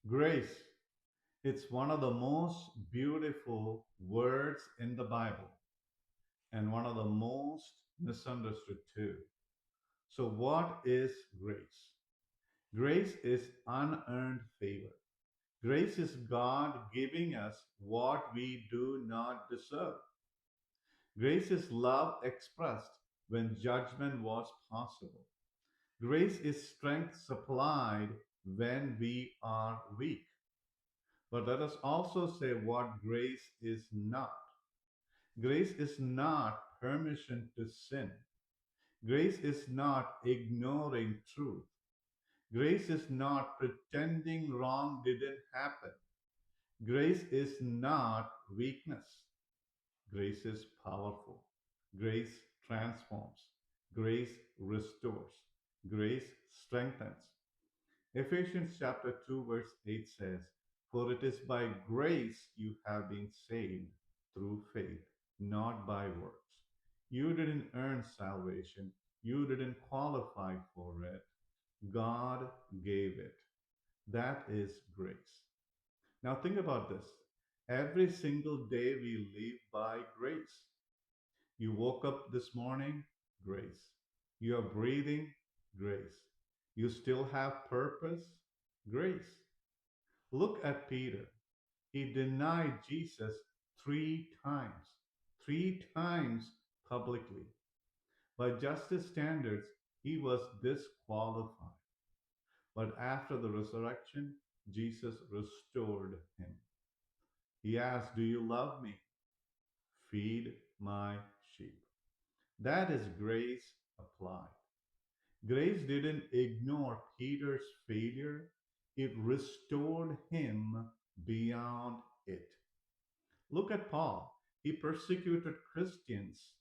Grace. It's one of the most beautiful words in the Bible and one of the most misunderstood too. So, what is grace? Grace is unearned favor. Grace is God giving us what we do not deserve. Grace is love expressed when judgment was possible. Grace is strength supplied when we are weak. But let us also say what grace is not. Grace is not permission to sin. Grace is not ignoring truth. Grace is not pretending wrong didn't happen. Grace is not weakness. Grace is powerful. Grace transforms. Grace restores. Grace strengthens. Ephesians chapter 2 verse 8 says, "For it is by grace you have been saved through faith, not by works." You didn't earn salvation. You didn't qualify for it. God gave it. That is grace. Now think about this. Every single day we live by grace. You woke up this morning, grace. You are breathing, grace. You still have purpose, grace. Look at Peter. He denied Jesus three times publicly. By justice standards, he was disqualified. But after the resurrection, Jesus restored him. He asked, "Do you love me? Feed my sheep." That is grace applied. Grace didn't ignore Peter's failure, it restored him beyond it. Look at Paul. He persecuted Christians,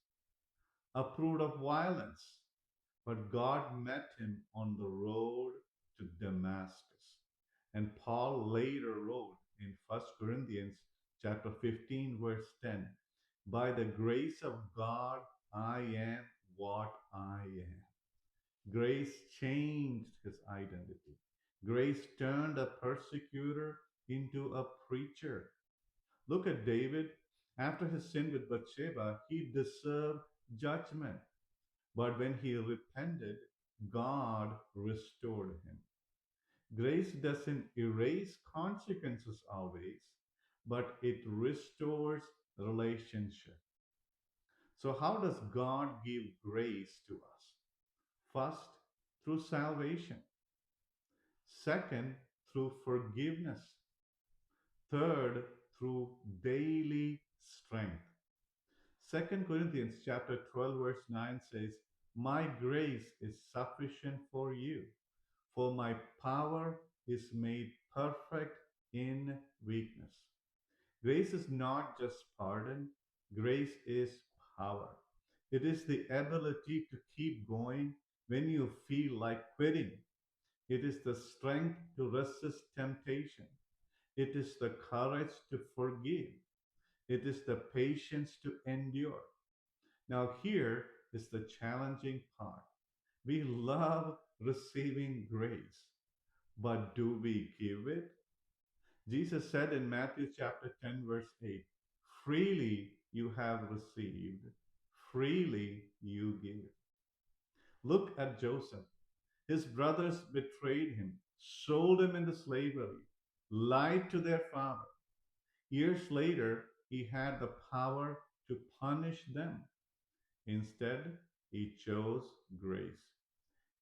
approved of violence, but God met him on the road to Damascus. And Paul later wrote in 1 Corinthians chapter 15 verse 10, "By the grace of God I am what I am." Grace changed his identity. Grace turned a persecutor into a preacher. Look at David. After his sin with Bathsheba, he deserved judgment. But when he repented, God restored him. Grace doesn't erase consequences always, but it restores relationship. So, how does God give grace to us? First, through salvation. Second, through forgiveness. Third, through daily strength. Second Corinthians chapter 12 verse 9 says, "My grace is sufficient for you, for my power is made perfect in weakness." Grace is not just pardon, grace is power. It is the ability to keep going when you feel like quitting. It is the strength to resist temptation. It is the courage to forgive. It is the patience to endure. Now, here is the challenging part. We love receiving grace, but do we give it? Jesus said in Matthew chapter 10, verse 8, "Freely you have received, freely you give." Look at Joseph. His brothers betrayed him, sold him into slavery, lied to their father. Years later, he had the power to punish them. Instead, he chose grace.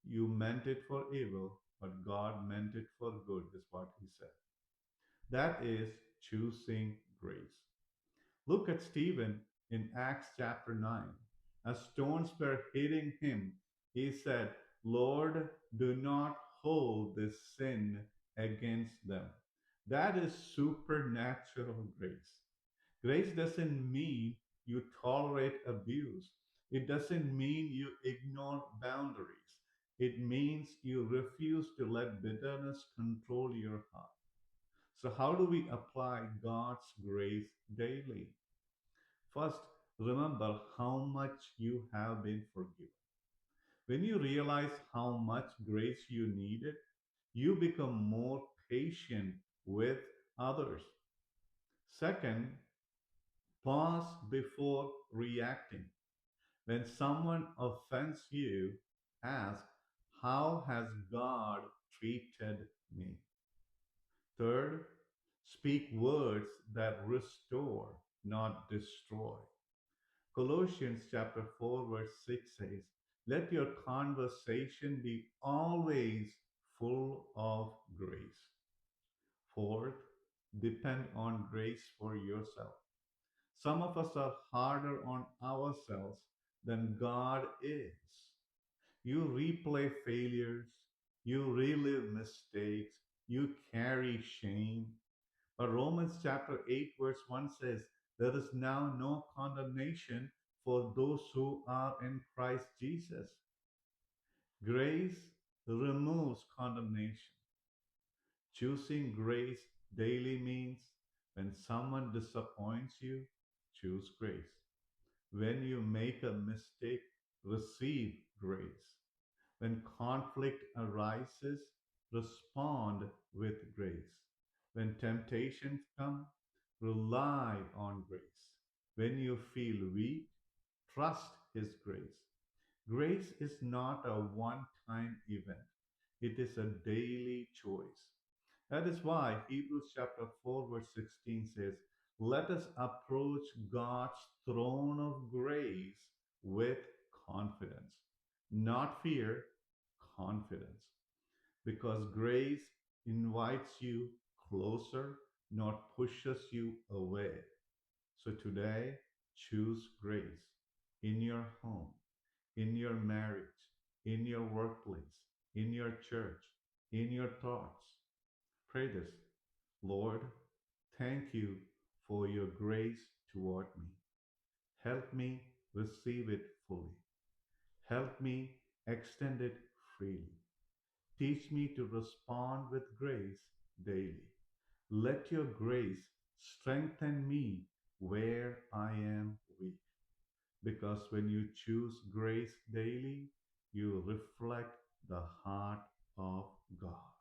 "You meant it for evil, but God meant it for good," is what he said. That is choosing grace. Look at Stephen in Acts chapter 9. As stones were hitting him, he said, "Lord, do not hold this sin against them." That is supernatural grace. Grace doesn't mean you tolerate abuse. It doesn't mean you ignore boundaries. It means you refuse to let bitterness control your heart. So, how do we apply God's grace daily? First, remember how much you have been forgiven. When you realize how much grace you needed, you become more patient with others. Second, pause before reacting. When someone offends you, ask, how has God treated me? Third, speak words that restore, not destroy. Colossians chapter 4 verse 6 says, let your conversation be always full of grace. Fourth, depend on grace for yourself. Some of us are harder on ourselves than God is. You replay failures, you relive mistakes, you carry shame. But Romans chapter 8, verse 1 says, there is now no condemnation for those who are in Christ Jesus. Grace removes condemnation. Choosing grace daily means when someone disappoints you, choose grace. When you make a mistake, receive grace. When conflict arises, respond with grace. When temptations come, rely on grace. When you feel weak, trust His grace. Grace is not a one time event, it is a daily choice. That is why Hebrews chapter 4, verse 16 says, let us approach God's throne of grace with confidence, not fear, confidence. Because grace invites you closer, not pushes you away. So today, choose grace in your home, in your marriage, in your workplace, in your church, in your thoughts. Pray this, Lord, thank you for your grace toward me. Help me receive it fully. Help me extend it freely. Teach me to respond with grace daily. Let your grace strengthen me where I am weak. Because when you choose grace daily, you reflect the heart of God.